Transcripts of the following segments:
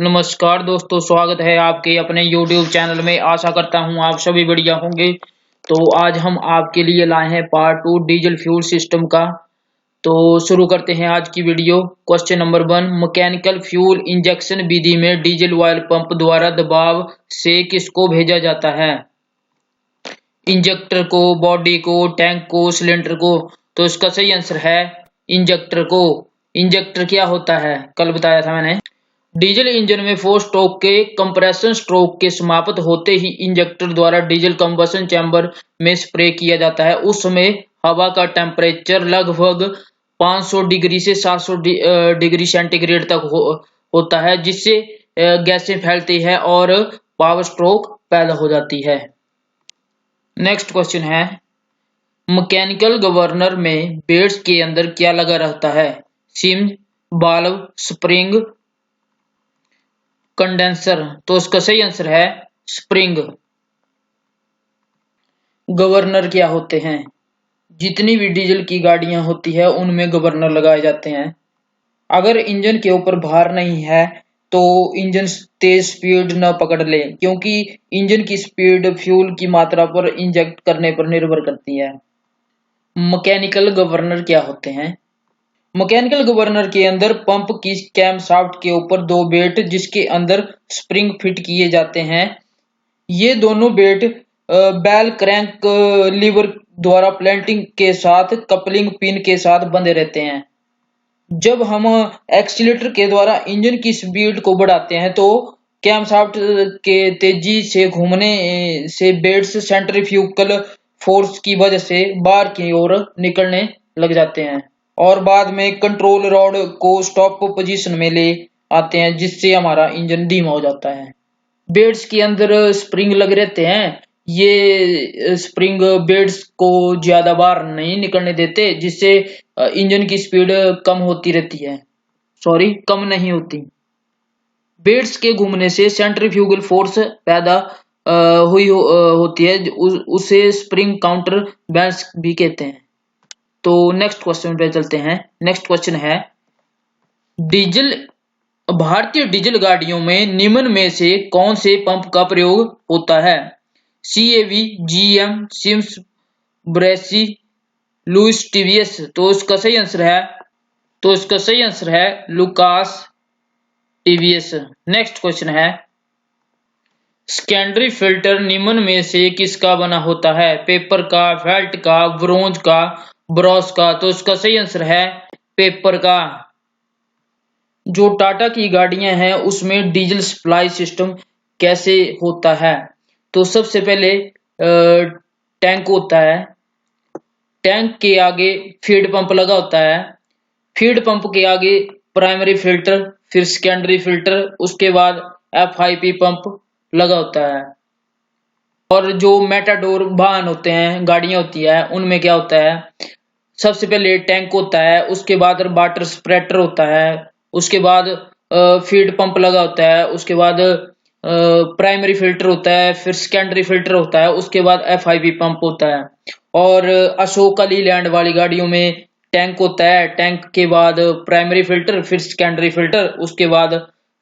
नमस्कार दोस्तों, स्वागत है आपके अपने YouTube चैनल में। आशा करता हूं आप सभी बढ़िया होंगे। तो आज हम आपके लिए लाए हैं पार्ट 2 डीजल फ्यूल सिस्टम का। तो शुरू करते हैं आज की video. Question number 1, mechanical fuel injection विधि में डीजल ऑयल पंप द्वारा दबाव से किसको भेजा जाता है? इंजेक्टर को, बॉडी को, टैंक को, सिलेंडर को। तो इसका सही आंसर है इंजेक्टर को। इंजेक्टर क्या होता है कल बताया था मैंने। डीजल इंजन में 4 स्ट्रोक के कंप्रेशन स्ट्रोक के समाप्त होते ही इंजेक्टर द्वारा डीजल कंबशन चैम्बर में स्प्रे किया जाता है। उस समय हवा का टेम्परेचर लगभग 500 डिग्री से 700 डिग्री सेंटीग्रेड तक होता है, जिससे गैसें फैलती है और पावर स्ट्रोक पैदा हो जाती है। नेक्स्ट क्वेश्चन है, मैकेनिकल गवर्नर में बेड्स के अंदर क्या लगा रहता है? SIM, valve, spring, condenser. तो इसका सही आंसर है स्प्रिंग। गवर्नर क्या होते हैं? जितनी भी डीजल की गाड़ियां होती है उनमें गवर्नर लगाए जाते हैं। अगर इंजन के ऊपर भार नहीं है तो इंजन तेज स्पीड न पकड़ ले, क्योंकि इंजन की स्पीड फ्यूल की मात्रा पर इंजेक्ट करने पर निर्भर करती है। मैकेनिकल गवर्नर क्या होते हैं? मैकेनिकल गवर्नर के अंदर पंप की कैम शाफ्ट के ऊपर 2 बेल्ट जिसके अंदर स्प्रिंग फिट किए जाते हैं। ये दोनों बेल्ट बेल क्रैंक लीवर द्वारा प्लेटिंग के साथ कपलिंग पिन के साथ बंधे रहते हैं। जब हम एक्सीलेटर के द्वारा इंजन की स्पीड को बढ़ाते हैं तो कैम शाफ्ट के तेजी से घूमने से बेल्ट्स सेंट्रीफ्यूगल फोर्स की वजह से बाहर की ओर निकलने लग जाते हैं और बाद में कंट्रोल रॉड को स्टॉप पोजीशन में ले आते हैं, जिससे हमारा इंजन धीमा हो जाता है। बेड्स के अंदर स्प्रिंग लगे रहते हैं। ये स्प्रिंग बेड्स को ज्यादा बाहर नहीं निकलने देते, जिससे इंजन की स्पीड कम होती रहती है। कम नहीं होती। बेड्स के घूमने से सेंट्रीफ्यूगल फोर्स पैदा होती है, उसे स्प्रिंग काउंटर बैलेंस भी कहते हैं। तो नेक्स्ट क्वेश्चन पे चलते हैं। नेक्स्ट क्वेश्चन है, भारतीय डीजल गाड़ियों में निम्न में से कौन से पंप का प्रयोग होता है? CAV, GM, सिम्स, ब्रेसी, लुइस, टीवीएस। तो इसका सही आंसर है लुकास, टीवीएस। नेक्स्ट क्वेश्चन है, सेकेंडरी फिल्टर निम्न में से किसका बना होता है? पेपर का, फेल्ट का, ब्रोंज का, ब्रॉस का। तो इसका सही आंसर है पेपर का। जो टाटा की गाड़ियां हैं उसमें डीजल सप्लाई सिस्टम कैसे होता है? तो सबसे पहले टैंक होता है। टैंक के आगे फीड पंप लगा होता है। फीड पंप के आगे प्राइमरी फिल्टर, फिर सेकेंडरी फिल्टर, उसके बाद FIP पंप लगा होता है। और जो मेटाडोर वाहन होते हैं, गाड़ियां होती है, उनमें क्या होता है? सबसे पहले टैंक होता है, उसके बाद वाटर स्प्रेटर होता है, उसके बाद फीड पंप लगा होता है, उसके बाद प्राइमरी फिल्टर होता है, फिर सेकेंडरी फिल्टर होता है, उसके बाद FIP पंप होता है। और अशोक लीलैंड वाली गाड़ियों में टैंक होता है, टैंक के बाद प्राइमरी फिल्टर, फिर सेकेंडरी फिल्टर, उसके बाद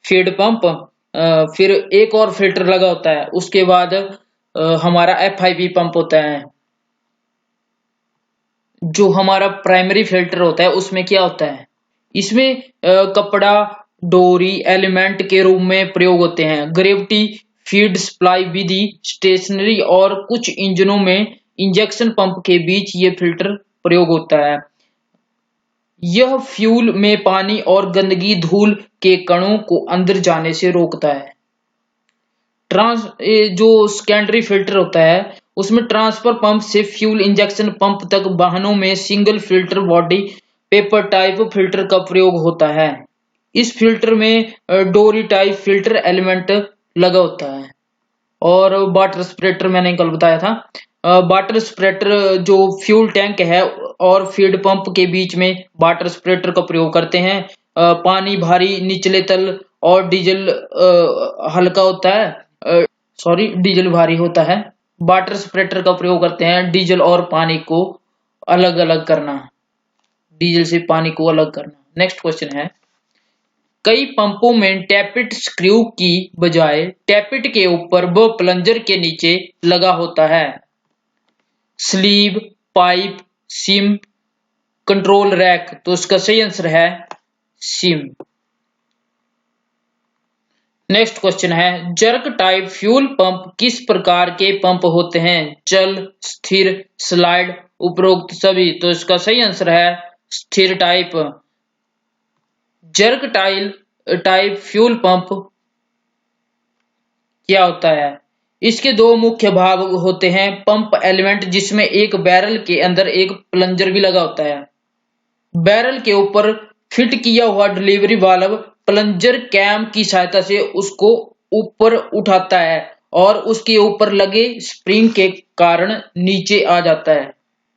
फीड पंप, फिर एक और फिल्टर लगा होता है, उसके बाद हमारा FIP पंप होता है। जो हमारा प्राइमरी फिल्टर होता है उसमें क्या होता है? इसमें कपड़ा, डोरी एलिमेंट के रूप में प्रयोग होते हैं। ग्रेविटी फीड सप्लाई विधि, स्टेशनरी और कुछ इंजनों में इंजेक्शन पंप के बीच ये फिल्टर प्रयोग होता है। यह फ्यूल में पानी और गंदगी, धूल के कणों को अंदर जाने से रोकता है। जो सेकेंडरी फिल्टर होता है उसमें ट्रांसफर पंप से फ्यूल इंजेक्शन पंप तक वाहनों में single filter body paper type filter का प्रयोग होता है। इस फिल्टर में डोरी टाइप फिल्टर एलिमेंट लगा होता है। और वाटर स्प्रेटर मैंने कल बताया था। वाटर स्प्रेटर जो फ्यूल टैंक है और फीड पंप के बीच में वाटर स्प्रेटर का प्रयोग करते हैं। पानी भारी निचले तल और डीजल हल्का होता है। डीजल भारी होता है। वाटर स्प्रेटर का प्रयोग करते हैं डीजल और पानी को अलग अलग करना, डीजल से पानी को अलग करना। नेक्स्ट क्वेश्चन है, कई पंपों में टैपिट स्क्रू की बजाय टैपिट के ऊपर व प्लंजर के नीचे लगा होता है। Sleeve, pipe, SIM, control rack, तो इसका सही आंसर है सिम। नेक्स्ट क्वेश्चन है, जर्क टाइप फ्यूल पंप किस प्रकार के पंप होते हैं? चल, स्थिर, स्लाइड, उपरोक्त सभी, तो इसका सही आंसर है स्थिर type. Jerk type fuel pump क्या होता है? इसके दो मुख्य भाग होते हैं। पंप एलिमेंट, जिसमें एक बैरल के अंदर एक प्लंजर भी लगा होता है। बैरल के ऊपर फिट किया हुआ डिलीवरी वाल्व प्लंजर कैम की सहायता से उसको ऊपर उठाता है और उसके ऊपर लगे स्प्रिंग के कारण नीचे आ जाता है।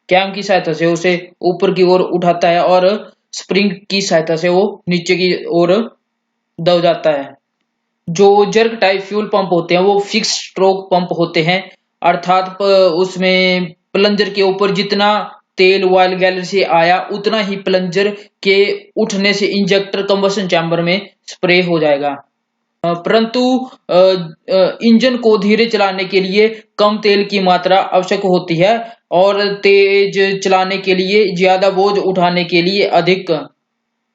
कैम की सहायता से उसे ऊपर की ओर उठाता है और स्प्रिंग की सहायता से वो नीचे की ओर दब जाता है। जो जर्क टाइप फ्यूल पंप होते हैं वो फिक्स स्ट्रोक पंप होते हैं, अर्थात उसमें प्लंजर के ऊपर जितना तेल ऑयल गैलरी से आया उतना ही प्लंजर के उठने से इंजेक्टर कंबशन चैम्बर में स्प्रे हो जाएगा। परंतु इंजन को धीरे चलाने के लिए कम तेल की मात्रा आवश्यक होती है और तेज चलाने के लिए ज्यादा बोझ उठाने के लिए अधिक,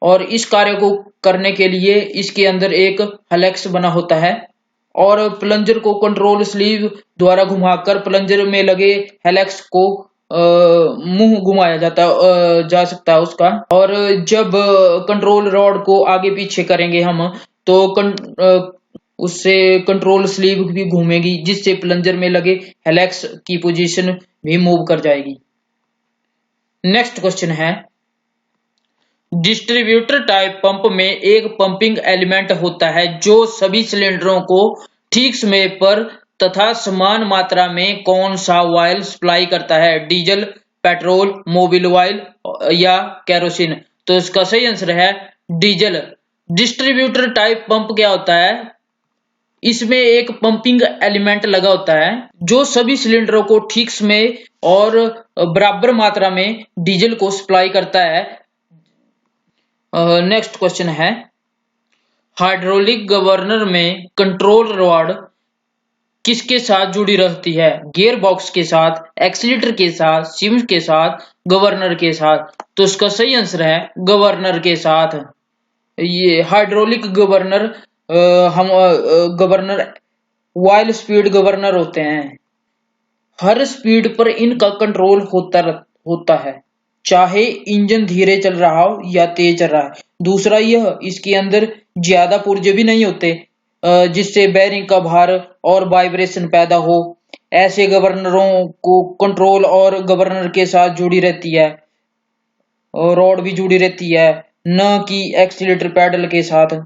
और इस कार्य को करने के लिए इसके अंदर एक हेलेक्स बना होता है और प्लंजर को कंट्रोल स्लीव द्वारा घुमाकर प्लंजर में लगे हेलेक्स को मुंह घुमाया जा सकता है उसका। और जब कंट्रोल रॉड को आगे पीछे करेंगे हम तो उससे कंट्रोल स्लीव भी घूमेगी, जिससे प्लंजर में लगे हेलेक्स की पोजीशन भी मूव कर जाएगी। नेक्स्ट क्वेश्चन है, डिस्ट्रीब्यूटर टाइप पंप में एक पंपिंग एलिमेंट होता है जो सभी सिलेंडरों को ठीक समय पर तथा समान मात्रा में कौन सा ऑयल सप्लाई करता है? डीजल, पेट्रोल, मोबिल ऑयल या केरोसिन, तो इसका सही आंसर है डीजल। डिस्ट्रीब्यूटर टाइप पंप क्या होता है? इसमें एक पंपिंग एलिमेंट लगा होता है जो सभी सिलेंडरों को ठीक समय और बराबर मात्रा में डीजल को सप्लाई करता है। नेक्स्ट क्वेश्चन है, हाइड्रोलिक गवर्नर में कंट्रोल रॉड किसके साथ जुड़ी रहती है? गियर बॉक्स के साथ, एक्सीलेटर के साथ, सिम के साथ, गवर्नर के साथ, तो इसका सही आंसर है गवर्नर के साथ। ये hydraulic governor governor oil speed governor होते हैं। हर स्पीड पर इनका कंट्रोल होता है, चाहे इंजन धीरे चल रहा हो या तेज चल रहा है। दूसरा यह, इसके अंदर ज्यादा पुर्जे भी नहीं होते जिससे बेरिंग का भार और वाइब्रेशन पैदा हो। ऐसे गवर्नरों को कंट्रोल और गवर्नर के साथ जुड़ी रहती है और रॉड भी जुड़ी रहती है, न कि एक्सीलेटर पैडल के साथ।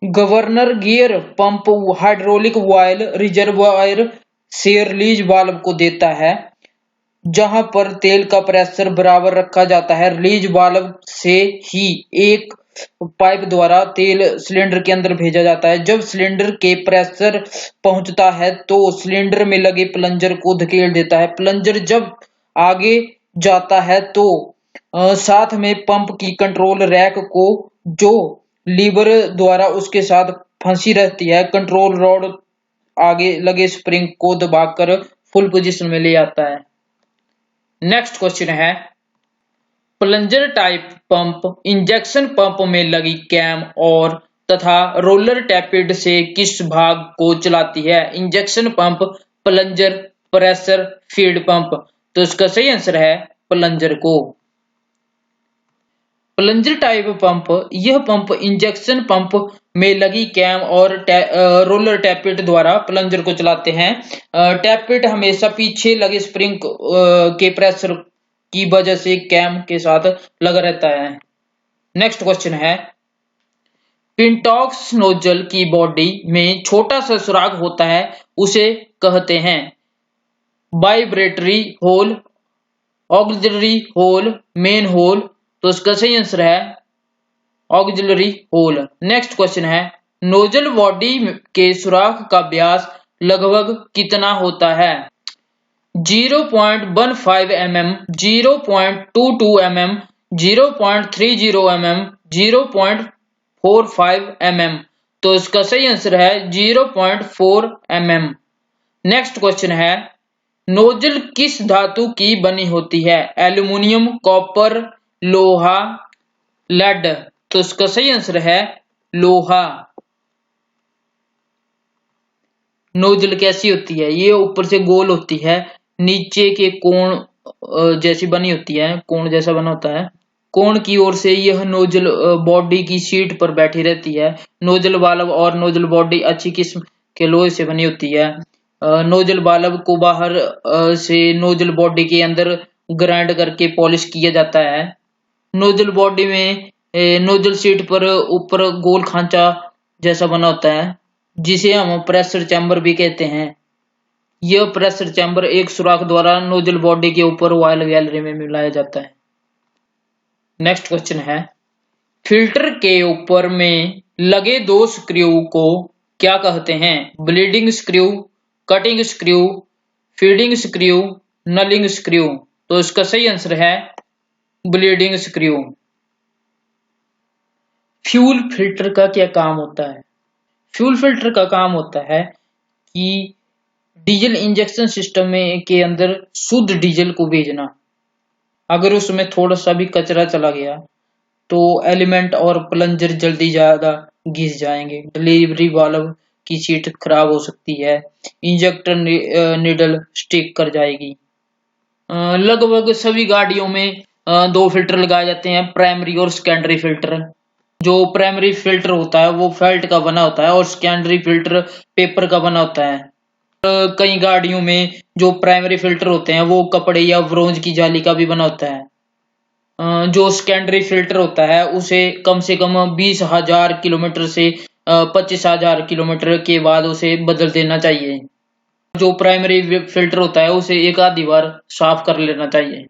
Governor gear pump hydraulic oil reservoir से रिलीज वाल्व को देता है, जहां पर तेल का प्रेशर बराबर रखा जाता है। रिलीज वाल्व से ही एक पाइप द्वारा तेल सिलेंडर के अंदर भेजा जाता है। जब सिलेंडर के प्रेशर पहुंचता है तो सिलेंडर में लगे प्लंजर को धकेल देता है। प्लंजर जब आगे जाता है तो साथ में पंप की कंट्रोल रैक को, जो लीवर द्वारा उसके साथ फंसी रहती है, कंट्रोल रॉड आगे लगे स्प्रिंग को दबाकर फुल पोजीशन में ले आता है। नेक्स्ट क्वेश्चन है, plunger type pump injection pump में लगी कैम और तथा रोलर टैपिड से किस भाग को चलाती है? Injection pump, plunger, pressure feed pump, तो इसका सही आंसर है प्लंजर को। प्लंजर टाइप पंप, यह पंप इंजेक्शन पंप में लगी कैम और रोलर टैपिट द्वारा प्लंजर को चलाते हैं। टैपिट हमेशा पीछे लगे स्प्रिंग के प्रेशर की वजह से कैम के साथ लगा रहता है। नेक्स्ट क्वेश्चन है, पिंटॉक्स नोजल की बॉडी में छोटा सा सुराख होता है, उसे कहते हैं vibratory hole, auxiliary hole, main hole, तो इसका सही आंसर है ऑक्सिलरी होल। नेक्स्ट क्वेश्चन है, नोजल बॉडी के सुराख का व्यास लगभग कितना होता है? 0.15 mm, 0.22 mm, 0.30 mm, 0.45 mm। तो इसका सही आंसर है 0.4 mm। नेक्स्ट क्वेश्चन है, नोजल किस धातु की बनी होती है? एल्यूमिनियम, कॉपर, लोहा, लेड। तो इसका सही आंसर है लोहा। नोजल कैसी होती है? ये ऊपर से गोल होती है, नीचे के कोण जैसी बनी होती है, कोण जैसा बना होता है। कोण की ओर से यह नोजल बॉडी की सीट पर बैठी रहती है। नोजल बाल्ब और नोजल बॉडी अच्छी किस्म के लोहे से बनी होती है। नोजल बाल्ब को बाहर से नोजल बॉडी के अंदर ग्राइंड करके पॉलिश किया जाता है। नोजल बॉडी में नोजल सीट पर ऊपर गोल खांचा जैसा बना होता है, जिसे हम प्रेशर चैम्बर भी कहते हैं। यह प्रेशर चैम्बर एक सुराख द्वारा नोजल बॉडी के ऊपर ऑयल गैलरी में मिलाया जाता है। नेक्स्ट क्वेश्चन है, फिल्टर के ऊपर में लगे दो स्क्रू को क्या कहते हैं? Bleeding screw, cutting screw, feeding screw, nulling screw. तो इसका सही आंसर है ब्लीडिंग स्क्रू। फ्यूल फिल्टर का क्या काम होता है? फ्यूल फिल्टर का काम होता है कि डीजल इंजेक्शन सिस्टम में के अंदर शुद्ध डीजल को भेजना। अगर उसमें थोड़ा सा भी कचरा चला गया तो एलिमेंट और प्लंजर जल्दी ज्यादा घिस जाएंगे, डिलीवरी वाल्व की सीट खराब हो सकती है, इंजेक्टर निडल स्टिक कर जाएगी। लगभग सभी गाड़ियों में दो फिल्टर लगाए जाते हैं, प्राइमरी और सेकेंडरी फिल्टर। जो प्राइमरी फिल्टर होता है वो फेल्ट का बना होता है और सेकेंडरी फिल्टर पेपर का बना होता है। कई गाड़ियों में जो प्राइमरी फिल्टर होते हैं वो कपड़े या ब्रोंज की जाली का भी बना होता है। जो सेकेंडरी फिल्टर होता है उसे कम से कम 20,000 किलोमीटर से 25,000 किलोमीटर के बाद उसे बदल देना चाहिए। जो प्राइमरी फिल्टर होता है उसे एक आधी बार साफ कर लेना चाहिए।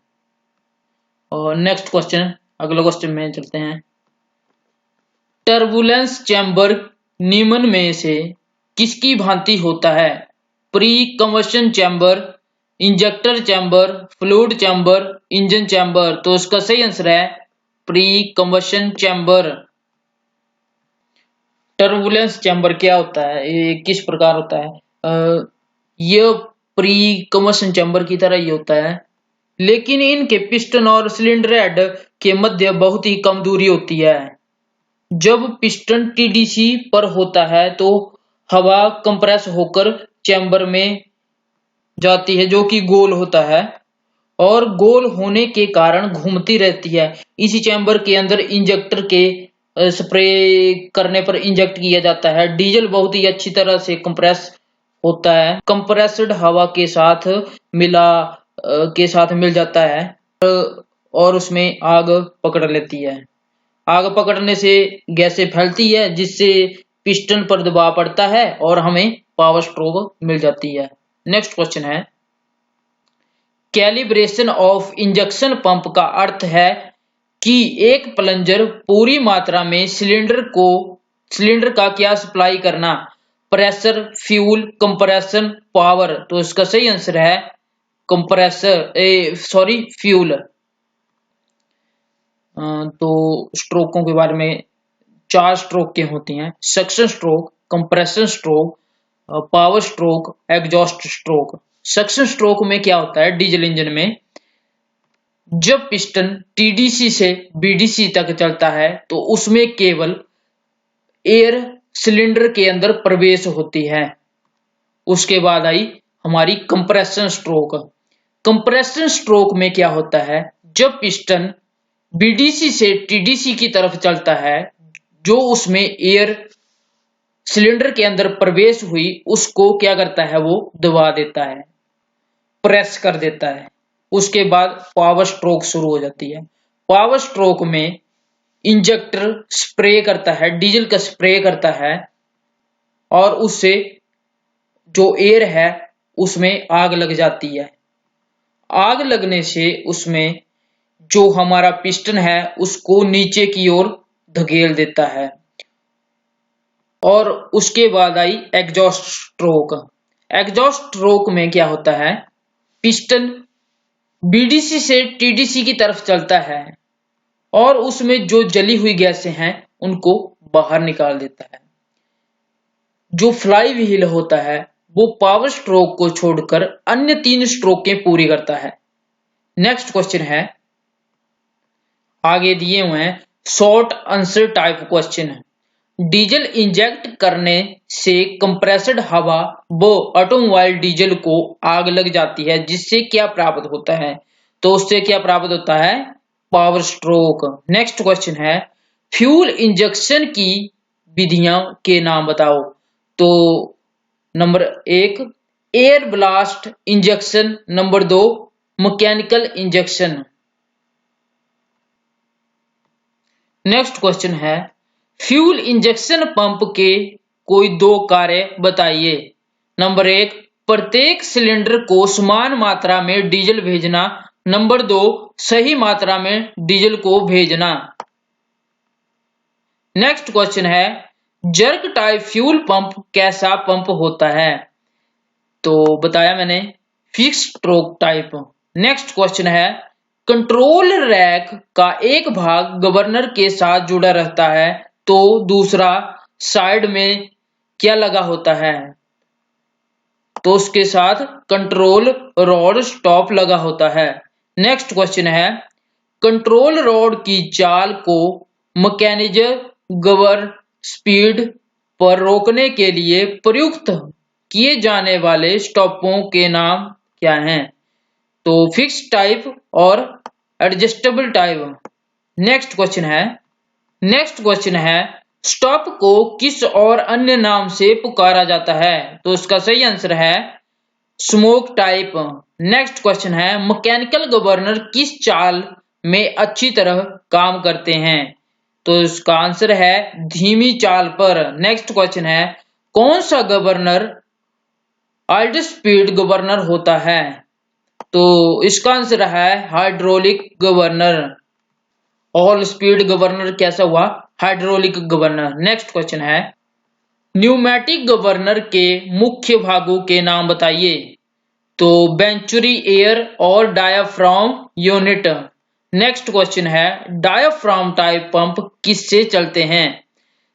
और नेक्स्ट क्वेश्चन, अगला क्वेश्चन में चलते हैं। टर्बुलेंस चैम्बर निम्न में से किसकी भांति होता है? Pre combustion chamber, injector chamber, fluid chamber, engine chamber. तो इसका सही आंसर है pre combustion chamber. Turbulence chamber क्या होता है? ये किस प्रकार होता है? यह प्री कंबशन चैम्बर की तरह ही होता है, लेकिन इनके पिस्टन और सिलेंडर हेड के मध्य बहुत ही कम दूरी होती है। जब पिस्टन टीडीसी पर होता है तो हवा कंप्रेस होकर चैम्बर में जाती है, जो कि गोल होता है और गोल होने के कारण घूमती रहती है। इसी चैम्बर के अंदर इंजेक्टर के स्प्रे करने पर इंजेक्ट किया जाता है। डीजल बहुत ही अच्छी तरह से कंप्रेस होता है, कंप्रेस्ड हवा के साथ मिल जाता है और उसमें आग पकड़ लेती है। आग पकड़ने से गैसें फैलती है, जिससे पिस्टन पर दबाव पड़ता है और हमें पावर स्ट्रोक मिल जाती है। नेक्स्ट क्वेश्चन है, कैलिब्रेशन ऑफ इंजेक्शन पंप का अर्थ है कि एक प्लंजर पूरी मात्रा में सिलेंडर का क्या सप्लाई करना? Pressure, fuel, compression, power. तो इसका सही आंसर है फ्यूल। तो स्ट्रोकों के बारे में 4 स्ट्रोक के होती हैं: suction stroke, compression stroke, power stroke, exhaust stroke. Suction stroke में क्या होता है? डीजल इंजन में जब पिस्टन टीडीसी से बीडीसी तक चलता है तो उसमें केवल एयर सिलेंडर के अंदर प्रवेश होती है। उसके बाद आई हमारी कंप्रेशन स्ट्रोक। कंप्रेशन स्ट्रोक में क्या होता है? जब पिस्टन बीडीसी से टीडीसी की तरफ चलता है, जो उसमें एयर सिलेंडर के अंदर प्रवेश हुई उसको क्या करता है? वो दबा देता है, प्रेस कर देता है। उसके बाद पावर स्ट्रोक शुरू हो जाती है। पावर स्ट्रोक में इंजेक्टर स्प्रे करता है, डीजल का स्प्रे करता है और उससे जो एयर है उसमें आग लग जाती है। आग लगने से उसमें जो हमारा पिस्टन है उसको नीचे की ओर धकेल देता है। और उसके बाद आई एग्जॉस्ट स्ट्रोक। एग्जॉस्ट स्ट्रोक में क्या होता है? पिस्टन बीडीसी से टीडीसी की तरफ चलता है और उसमें जो जली हुई गैसें हैं उनको बाहर निकाल देता है। जो फ्लाई व्हील होता है वो पावर स्ट्रोक को छोड़कर अन्य 3 स्ट्रोकें पूरी करता है। नेक्स्ट क्वेश्चन है, आगे दिए हुए हैं short answer type question. Diesel inject करने से कंप्रेस्ड हवा व ऑटोमोबाइल डीजल को आग लग जाती है, जिससे क्या प्राप्त होता है? तो उससे क्या प्राप्त होता है? Power stroke. नेक्स्ट क्वेश्चन है, फ्यूल इंजेक्शन की विधियां के नाम बताओ। तो number 1 air blast injection, number 2 mechanical injection. Next question है, फ्यूल इंजेक्शन पंप के कोई 2 कार्य बताइए। नंबर 1 प्रत्येक सिलेंडर को समान मात्रा में डीजल भेजना, नंबर 2 सही मात्रा में डीजल को भेजना। नेक्स्ट क्वेश्चन है, जर्क टाइप फ्यूल पंप कैसा पंप होता है? तो बताया मैंने, fix stroke type. Next question है, कंट्रोल रैक का एक भाग गवर्नर के साथ जुड़ा रहता है तो दूसरा साइड में क्या लगा होता है? तो उसके साथ कंट्रोल रॉड स्टॉप लगा होता है। नेक्स्ट क्वेश्चन है, कंट्रोल रॉड की चाल को मैकेनिज्म गवर्न स्पीड पर रोकने के लिए प्रयुक्त किए जाने वाले स्टॉपों के नाम क्या हैं? तो फिक्स टाइप और एडजस्टेबल टाइप। नेक्स्ट क्वेश्चन है, स्टॉप को किस और अन्य नाम से पुकारा जाता है? तो उसका सही आंसर है स्मोक टाइप। नेक्स्ट क्वेश्चन है, मैकेनिकल गवर्नर किस चाल में अच्छी तरह काम करते हैं? तो इसका आंसर है धीमी चाल पर। नेक्स्ट क्वेश्चन है, कौन सा गवर्नर ऑल्ड स्पीड गवर्नर होता है? तो इसका आंसर है hydraulic governor. All speed governor कैसा हुआ? Hydraulic governor. नेक्स्ट क्वेश्चन है, न्यूमेटिक गवर्नर के मुख्य भागों के नाम बताइए। तो वेंचुरी एयर और डायाफ्राम यूनिट। नेक्स्ट क्वेश्चन है, डायाफ्राम टाइप पंप किससे चलते हैं?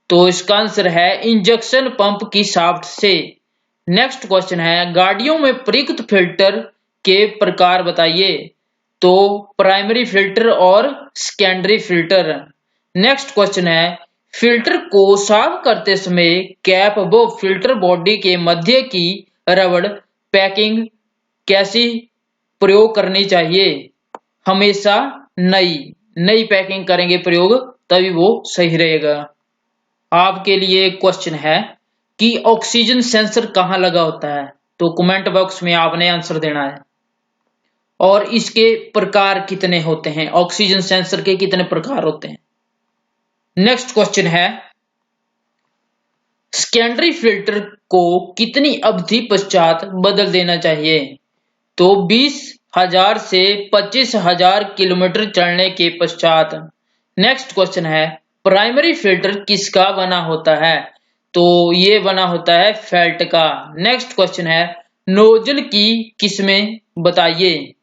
तो इसका आंसर है इंजेक्शन पंप की शाफ्ट से। नेक्स्ट क्वेश्चन है, गाड़ियों में प्रयुक्त फिल्टर के प्रकार बताइए। तो प्राइमरी फिल्टर और सेकेंडरी फिल्टर। नेक्स्ट क्वेश्चन है, फिल्टर को साफ करते समय कैप व फिल्टर बॉडी के मध्य की रबड़ पैकिंग कैसी प्रयोग करनी चाहिए? हमेशा नई पैकिंग करेंगे प्रयोग, तभी वो सही रहेगा। आपके लिए क्वेश्चन है कि ऑक्सीजन सेंसर कहाँ लगा होता है? तो कमेंट बॉक्स में आपने आंसर देना है। और इसके प्रकार कितने होते हैं? ऑक्सीजन सेंसर के कितने प्रकार होते हैं? नेक्स्ट क्वेश्चन है, सेकेंडरी फिल्टर को कितनी अवधि पश्चात बदल देना चाहिए? तो 20,000 से 25,000 किलोमीटर चलने के पश्चात। नेक्स्ट क्वेश्चन है, प्राइमरी फिल्टर किसका बना होता है? तो ये बना होता है फेल्ट का। नेक्स्ट क्वेश्चन है, नोजल की किस्में बताइए।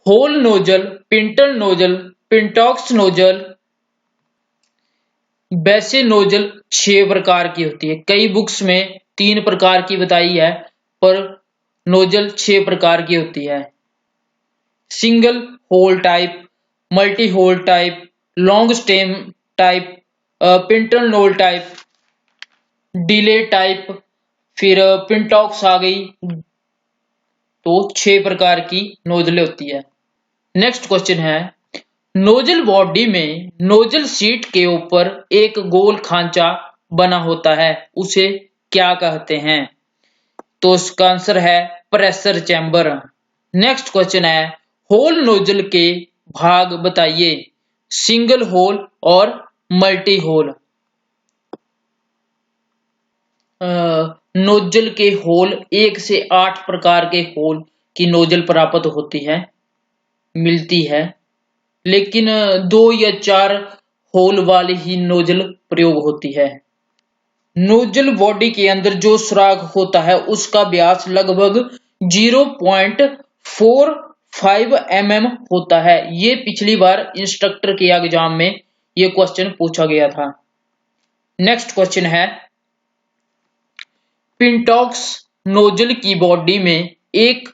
Hole nozzle, pintle nozzle, pintaux nozzle, वैसे नोजल 6 प्रकार की होती है। कई बुक्स में 3 प्रकार की बताई है, पर नोजल 6 प्रकार की होती है। Single hole type, multi hole type, long stem type, pintle nozzle type, delay type, फिर पिंटॉक्स आ गई। तो 6 प्रकार की नोजलें होती है। नेक्स्ट क्वेश्चन है, नोजल बॉडी में नोजल सीट के ऊपर एक गोल खांचा बना होता है, उसे क्या कहते हैं? तो इसका आंसर है प्रेशर चैम्बर। नेक्स्ट क्वेश्चन है, होल नोजल के भाग बताइए। सिंगल होल और मल्टी होल। नोजल के होल 1 से 8 प्रकार के होल की नोजल प्राप्त होती है, मिलती है, लेकिन 2 या 4 होल वाली ही नोजल प्रयोग होती है। नोजल बॉडी के अंदर जो सुराख होता है उसका व्यास लगभग 0.45 mm होता है। ये पिछली बार इंस्ट्रक्टर के एग्जाम में ये क्वेश्चन पूछा गया था। नेक्स्ट क्वेश्चन है, पिंटॉक्स नोजल की बॉडी में एक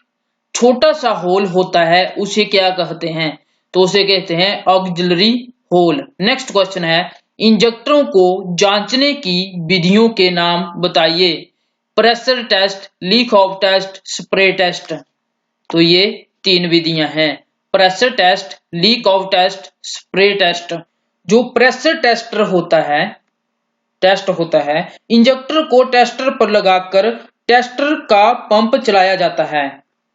छोटा सा होल होता है, उसे क्या कहते हैं? तो उसे कहते हैं ऑक्सिलरी होल। नेक्स्ट क्वेश्चन है, इंजेक्टरों को जांचने की विधियों के नाम बताइए। Pressure test, leak off test, spray test. तो ये 3 विधियां हैं, pressure test, leak off test, spray test. जो प्रेशर टेस्ट होता है, इंजेक्टर को टेस्टर पर लगाकर टेस्टर का पंप चलाया जाता है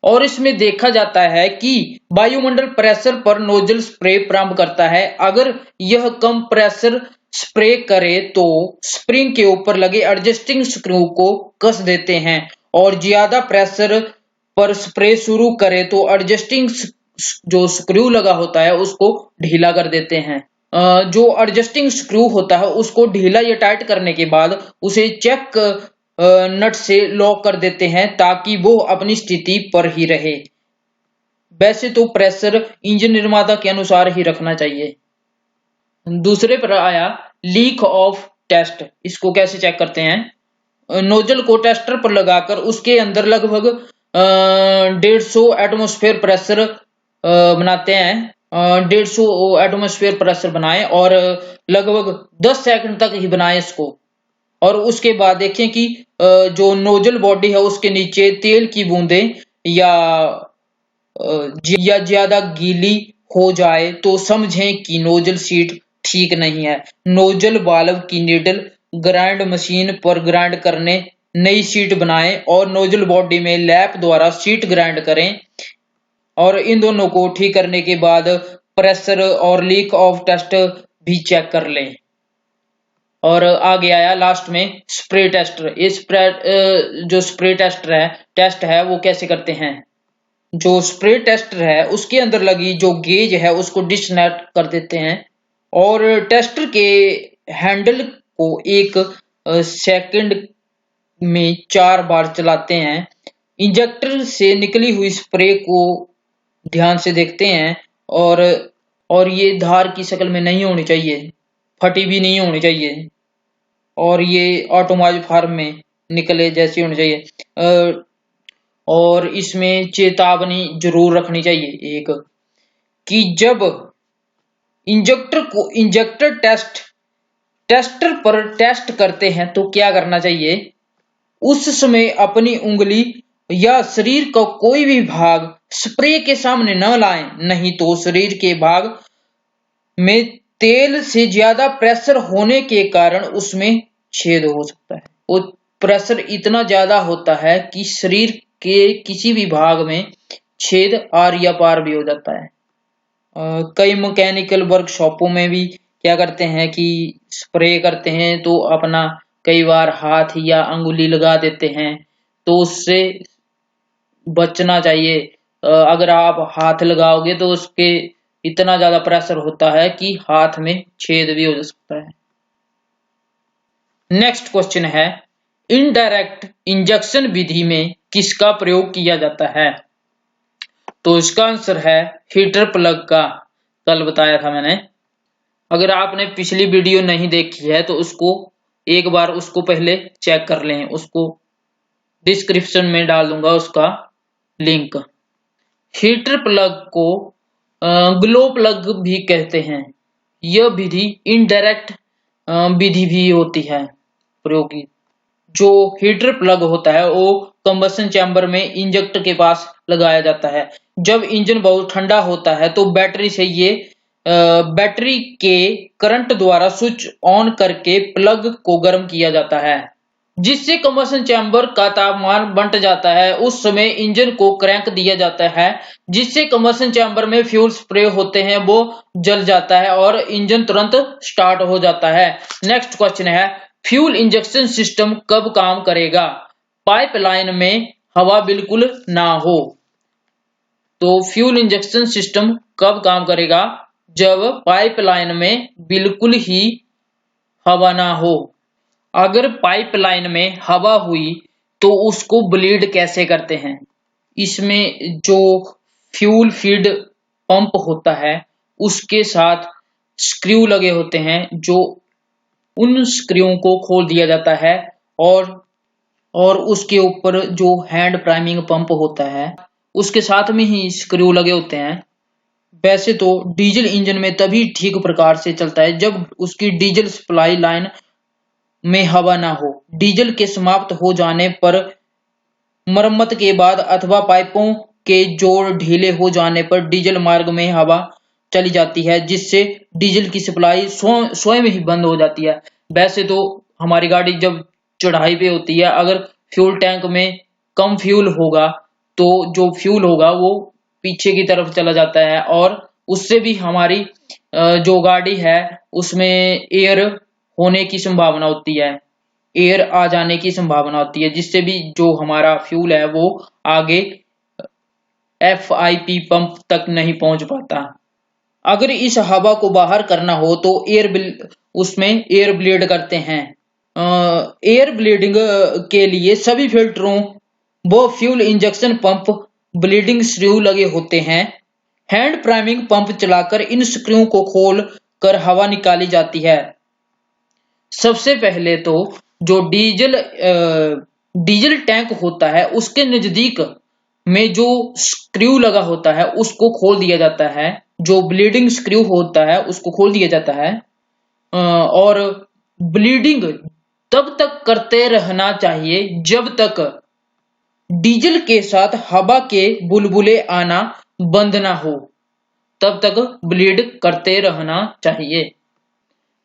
और इसमें देखा जाता है कि वायुमंडल प्रेशर पर नोजल स्प्रे प्रारंभ करता है। अगर यह कम प्रेशर स्प्रे करे तो स्प्रिंग के ऊपर लगे एडजस्टिंग स्क्रू को कस देते हैं और ज्यादा प्रेशर पर स्प्रे शुरू करे तो एडजस्टिंग जो स्क्रू लगा होता है उसको ढीला कर देते हैं। जो एडजस्टिंग स्क्रू होता है उसको ढीला या टाइट करने के बाद उसे चेक नट से लॉक कर देते हैं ताकि वो अपनी स्थिति पर ही रहे। वैसे तो प्रेशर इंजन निर्माता के अनुसार ही रखना चाहिए। दूसरे पर आया लीक ऑफ टेस्ट। इसको कैसे चेक करते हैं? नोजल को टेस्टर पर लगाकर उसके अंदर लगभग 150 एटमॉस्फेयर प्रेशर बनाते हैं। 150 एटमॉस्फेयर प्रेशर बनाएं और लगभग 10 सेकंड तक ही बनाएं इसको। और उसके बाद देखें कि जो नोजल बॉडी है उसके नीचे तेल की बूंदें या ज्यादा गीली हो जाए तो समझें कि नोजल सीट ठीक नहीं है। नोजल वाल्व की नीडल ग्राइंड मशीन पर ग्राइंड करने नई सीट बनाएं और नोजल बॉडी में लैप द्वारा सीट ग्राइंड करें और इन दोनों को ठीक करने के बाद प्रेशर और लीक ऑफ टेस्ट भी चेक कर लें। और आगे आया लास्ट में स्प्रे टेस्टर। जो स्प्रे टेस्ट है वो कैसे करते हैं? जो स्प्रे टेस्टर है उसके अंदर लगी जो गेज है उसको डिस्कनेक्ट कर देते हैं और टेस्टर के हैंडल को 1 सेकंड में 4 बार चलाते हैं। इंजेक्टर से निकली हुई स्प्रे को ध्यान से देखते हैं और ये धार की शक्ल में नहीं होनी चाहिए, फटी भी नहीं होनी चाहिए और ये ऑटोमाइज फार्म में निकले जैसी होनी चाहिए। और इसमें चेतावनी जरूर रखनी चाहिए एक कि जब इंजेक्टर टेस्टर पर टेस्ट करते हैं तो क्या करना चाहिए? उस समय अपनी उंगली या शरीर का कोई भी भाग स्प्रे के सामने न लाएं, नहीं तो शरीर के भाग में तेल से ज्यादा प्रेशर होने के कारण उसमें छेद हो सकता है। वो प्रेशर इतना ज्यादा होता है कि शरीर के किसी भी भाग में छेद आर या पार भी हो जाता है। कई मैकेनिकल वर्कशॉपों में भी क्या करते हैं कि स्प्रे करते हैं तो अपना कई बार हाथ या अंगुली लगा देते हैं, तो उससे बचना चाहिए। अगर आप हाथ लगाओगे तो उसके इतना ज्यादा प्रेशर होता है कि हाथ में छेद भी हो सकता है। नेक्स्ट क्वेश्चन है, इनडायरेक्ट इंजेक्शन विधि में किसका प्रयोग किया जाता है? तो इसका आंसर है हीटर प्लग का। कल बताया था मैंने। अगर आपने पिछली वीडियो नहीं देखी है तो उसको एक बार उसको पहले चेक कर लें, उसको डिस्क्रिप्शन में डाल दूंगा उसका लिंक। हीटर प्लग को ग्लो प्लग भी कहते हैं। यह विधि इनडायरेक्ट विधि भी होती है प्रयोगी। जो हीटर प्लग होता है वो कंबशन चैम्बर में इंजेक्टर के पास लगाया जाता है। जब इंजन बहुत ठंडा होता है तो बैटरी के करंट द्वारा स्विच ऑन करके प्लग को गर्म किया जाता है, जिससे कंबशन चैम्बर का तापमान बढ़ जाता है। उस समय इंजन को क्रैंक दिया जाता है, जिससे कंबशन चैम्बर में फ्यूल स्प्रे होते हैं वो जल जाता है और इंजन तुरंत स्टार्ट हो जाता है। नेक्स्ट क्वेश्चन है, फ्यूल इंजेक्शन सिस्टम कब काम करेगा? पाइपलाइन में हवा बिल्कुल ना हो। तो फ्यूल इंजेक्शन सिस्टम कब काम करेगा? जब पाइपलाइन में बिल्कुल ही हवा ना हो। अगर पाइपलाइन में हवा हुई तो उसको ब्लीड कैसे करते हैं? इसमें जो फ्यूल फीड पंप होता है उसके साथ स्क्रू लगे होते हैं, जो उन स्क्रू को खोल दिया जाता है और उसके ऊपर जो हैंड प्राइमिंग पंप होता है उसके साथ में ही स्क्रू लगे होते हैं। वैसे तो डीजल इंजन में तभी ठीक प्रकार से चलता है जब उसकी डीजल सप्लाई लाइन में हवा ना हो। डीजल के समाप्त हो जाने पर, मरम्मत के बाद अथवा पाइपों के जोड़ ढीले हो जाने पर डीजल मार्ग में हवा चली जाती है, जिससे डीजल की सप्लाई स्वयं ही बंद हो जाती है। वैसे तो हमारी गाड़ी जब चढ़ाई पे होती है, अगर फ्यूल टैंक में कम फ्यूल होगा तो जो फ्यूल होगा वो पीछे की तरफ चला जाता है और उससे भी हमारी जो गाड़ी है उसमें एयर होने की संभावना होती है, एयर आ जाने की संभावना होती है, जिससे भी जो हमारा फ्यूल है वो आगे FIP पंप तक नहीं पहुंच पाता। अगर इस हवा को बाहर करना हो तो उसमें एयर ब्लेड करते हैं। एयर ब्लीडिंग के लिए सभी फिल्टरों व fuel injection pump bleeding screw लगे होते हैं। हैंड प्राइमिंग पंप चलाकर इन स्क्रू को खोल कर हवा निकाली जाती है। सबसे पहले तो जो डीजल टैंक होता है उसके नजदीक में जो स्क्रू लगा होता है उसको खोल दिया जाता है, जो ब्लीडिंग स्क्रू होता है उसको खोल दिया जाता है और ब्लीडिंग तब तक करते रहना चाहिए जब तक डीजल के साथ हवा के बुलबुले आना बंद ना हो, तब तक ब्लीड करते रहना चाहिए।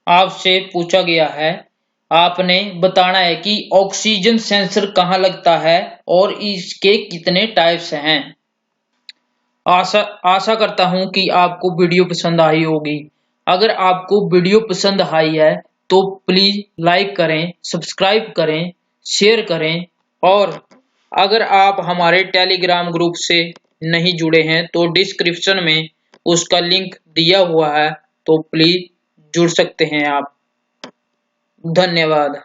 आपसे पूछा गया है, आपने बताना है कि ऑक्सीजन सेंसर कहाँ लगता है और इसके कितने टाइप्स हैं। आशा करता हूं कि आपको वीडियो पसंद आई होगी। अगर आपको वीडियो पसंद आई है तो प्लीज लाइक करें, सब्सक्राइब करें, शेयर करें और अगर आप हमारे टेलीग्राम ग्रुप से नहीं जुड़े हैं तो डिस्क्रिप्शन में उसका लिंक दिया हुआ है, तो प्लीज जुड़ सकते हैं आप। धन्यवाद।